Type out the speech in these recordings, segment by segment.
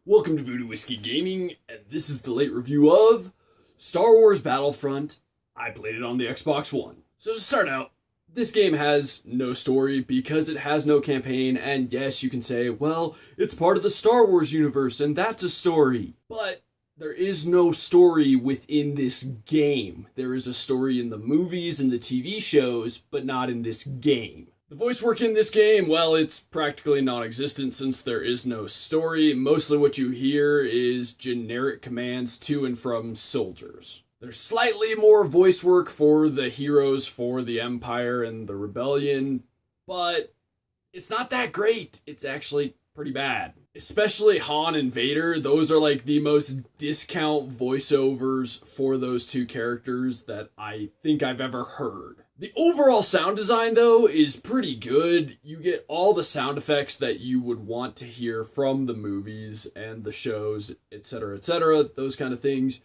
Welcome to Voodoo Whiskey Gaming, and this is the late review of Star Wars Battlefront. I played it on the Xbox One. So to start out, this game has no story because it has no campaign, and yes, you can say, well, it's part of the Star Wars universe, and that's a story. But there is no story within this game. There is a story in the movies and the TV shows, but not in this game. The voice work in this game, well, it's practically non-existent since there is no story. Mostly what you hear is generic commands to and from soldiers. There's slightly more voice work for the heroes for the Empire and the Rebellion, but it's not that great. It's actually pretty bad. Especially Han and Vader, those are like the most discount voiceovers for those two characters that I think I've ever heard. The overall sound design, though, is pretty good. You get all the sound effects that you would want to hear from the movies and the shows, etc., those kind of things.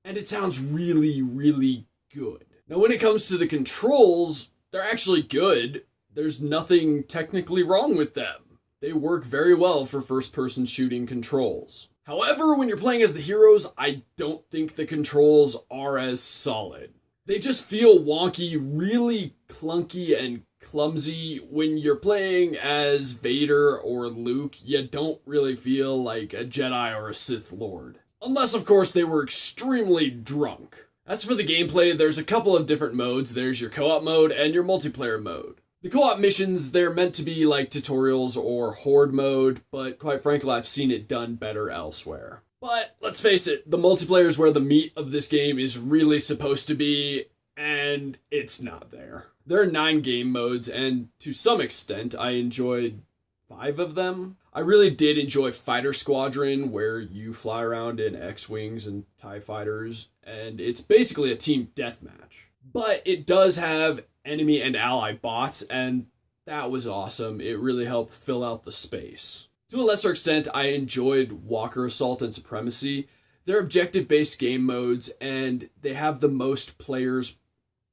And it sounds really, really good. Now, when it comes to the controls, they're actually good. There's nothing technically wrong with them. They work very well for first-person shooting controls. However, when you're playing as the heroes, I don't think the controls are as solid. They just feel wonky, really clunky and clumsy. When you're playing as Vader or Luke, you don't really feel like a Jedi or a Sith Lord. Unless, of course, they were extremely drunk. As for the gameplay, there's a couple of different modes. There's your co-op mode and your multiplayer mode. The co-op missions, they're meant to be like tutorials or horde mode, but quite frankly, I've seen it done better elsewhere. But let's face it, the multiplayer is where the meat of this game is really supposed to be, and it's not there. There are 9 game modes, and to some extent, I enjoyed 5 of them. I really did enjoy Fighter Squadron, where you fly around in X-Wings and TIE Fighters, and it's basically a team deathmatch. But it does have enemy and ally bots, and that was awesome. It really helped fill out the space. To a lesser extent, I enjoyed Walker Assault and Supremacy. They're objective-based game modes, and they have the most players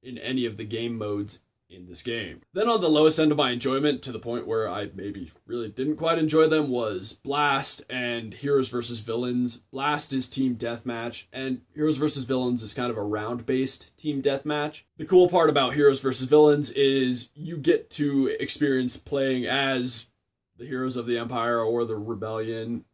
in any of the game modes in this game. Then on the lowest end of my enjoyment, to the point where I maybe really didn't quite enjoy them, was Blast and Heroes vs. Villains. Blast is team deathmatch, and Heroes vs. Villains is kind of a round-based team deathmatch. The cool part about Heroes vs. Villains is you get to experience playing as the heroes of the Empire or the Rebellion,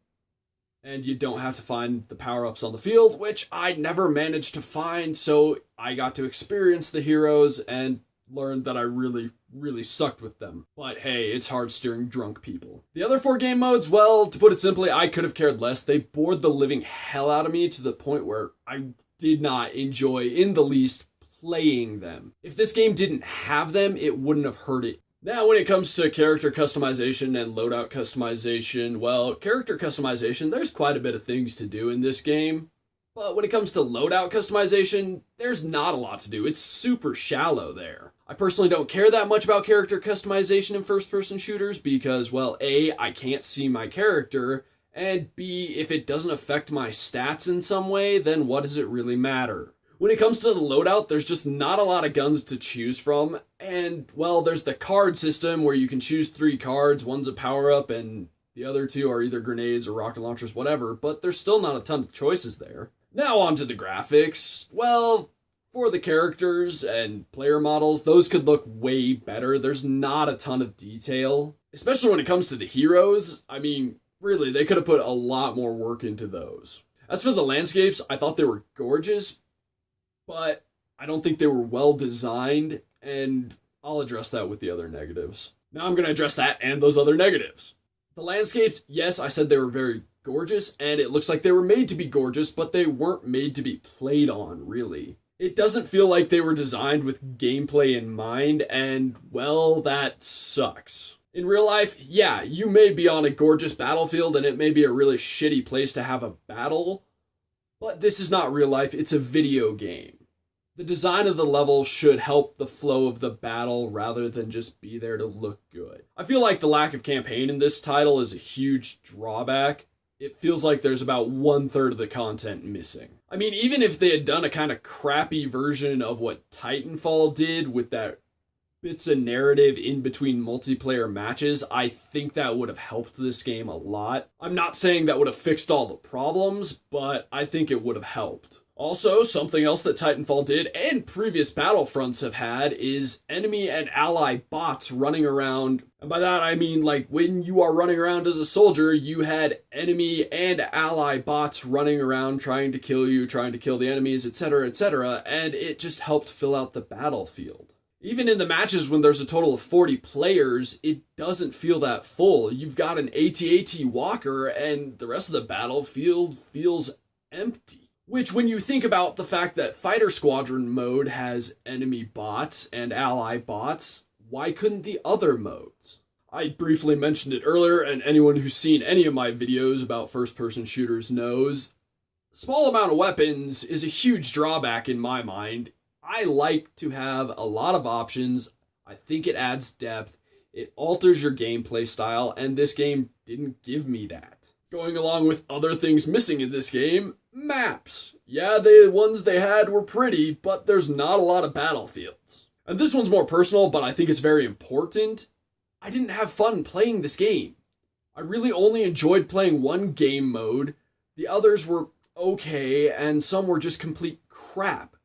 and you don't have to find the power-ups on the field, which I never managed to find, so I got to experience the heroes and learned that I really, really sucked with them. But hey, it's hard steering drunk people. The other 4 game modes, well, to put it simply, I could have cared less. They bored the living hell out of me to the point where I did not enjoy in the least playing them. If this game didn't have them, it wouldn't have hurt it. Now, when it comes to character customization and loadout customization, well, character customization, there's quite a bit of things to do in this game. But when it comes to loadout customization, there's not a lot to do. It's super shallow there. I personally don't care that much about character customization in first-person shooters because, well, A, I can't see my character, and B, if it doesn't affect my stats in some way, then what does it really matter? When it comes to the loadout, there's just not a lot of guns to choose from, and, well, there's the card system where you can choose 3 cards, one's a power-up, and the other 2 are either grenades or rocket launchers, whatever, but there's still not a ton of choices there. Now on to the graphics. Well, for the characters and player models, those could look way better. There's not a ton of detail, especially when it comes to the heroes. I mean, really, they could have put a lot more work into those. As for the landscapes, I thought they were gorgeous, but I don't think they were well designed, and I'll address that with the other negatives. Now I'm going to address that and those other negatives. The landscapes, yes, I said they were very gorgeous, and it looks like they were made to be gorgeous, but they weren't made to be played on, really. It doesn't feel like they were designed with gameplay in mind, and, well, that sucks. In real life, yeah, you may be on a gorgeous battlefield, and it may be a really shitty place to have a battle, but this is not real life, it's a video game. The design of the level should help the flow of the battle rather than just be there to look good. I feel like the lack of campaign in this title is a huge drawback. It feels like there's about 1/3 of the content missing. I mean, even if they had done a kind of crappy version of what Titanfall did with that bits of narrative in between multiplayer matches, I think that would have helped this game a lot. I'm not saying that would have fixed all the problems, but I think it would have helped. Also, something else that Titanfall did, and previous Battlefronts have had, is enemy and ally bots running around. And by that I mean, like, when you are running around as a soldier, you had enemy and ally bots running around trying to kill you, trying to kill the enemies, etc., and it just helped fill out the battlefield. Even in the matches when there's a total of 40 players, it doesn't feel that full. You've got an AT-AT walker, and the rest of the battlefield feels empty. Which, when you think about the fact that Fighter Squadron mode has enemy bots and ally bots, why couldn't the other modes? I briefly mentioned it earlier, and anyone who's seen any of my videos about first-person shooters knows, small amount of weapons is a huge drawback in my mind. I like to have a lot of options. I think it adds depth. It alters your gameplay style, and this game didn't give me that. Going along with other things missing in this game, maps. Yeah, the ones they had were pretty, but there's not a lot of battlefields. And this one's more personal, but I think it's very important. I didn't have fun playing this game. I really only enjoyed playing one game mode. The others were okay, and some were just complete crap.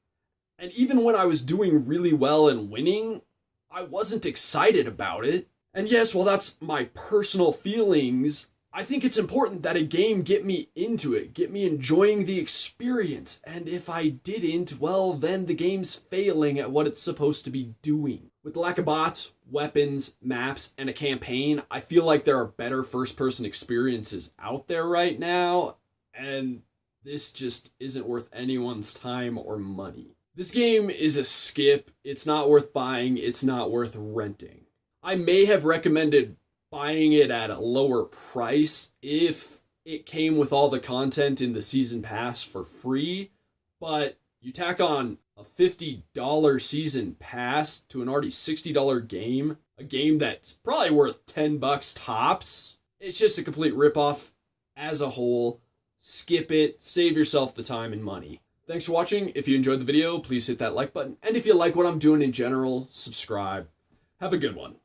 And even when I was doing really well and winning, I wasn't excited about it. And yes, while that's my personal feelings, I think it's important that a game get me into it, get me enjoying the experience. And if I didn't, well, then the game's failing at what it's supposed to be doing. With the lack of bots, weapons, maps, and a campaign, I feel like there are better first-person experiences out there right now, and this just isn't worth anyone's time or money. This game is a skip. It's not worth buying. It's not worth renting. I may have recommended buying it at a lower price if it came with all the content in the season pass for free, but you tack on a $50 season pass to an already $60 game, a game that's probably worth $10 tops. It's just a complete ripoff as a whole. Skip it, save yourself the time and money. Thanks for watching. If you enjoyed the video, please hit that like button, and if you like what I'm doing in general, subscribe. Have a good one.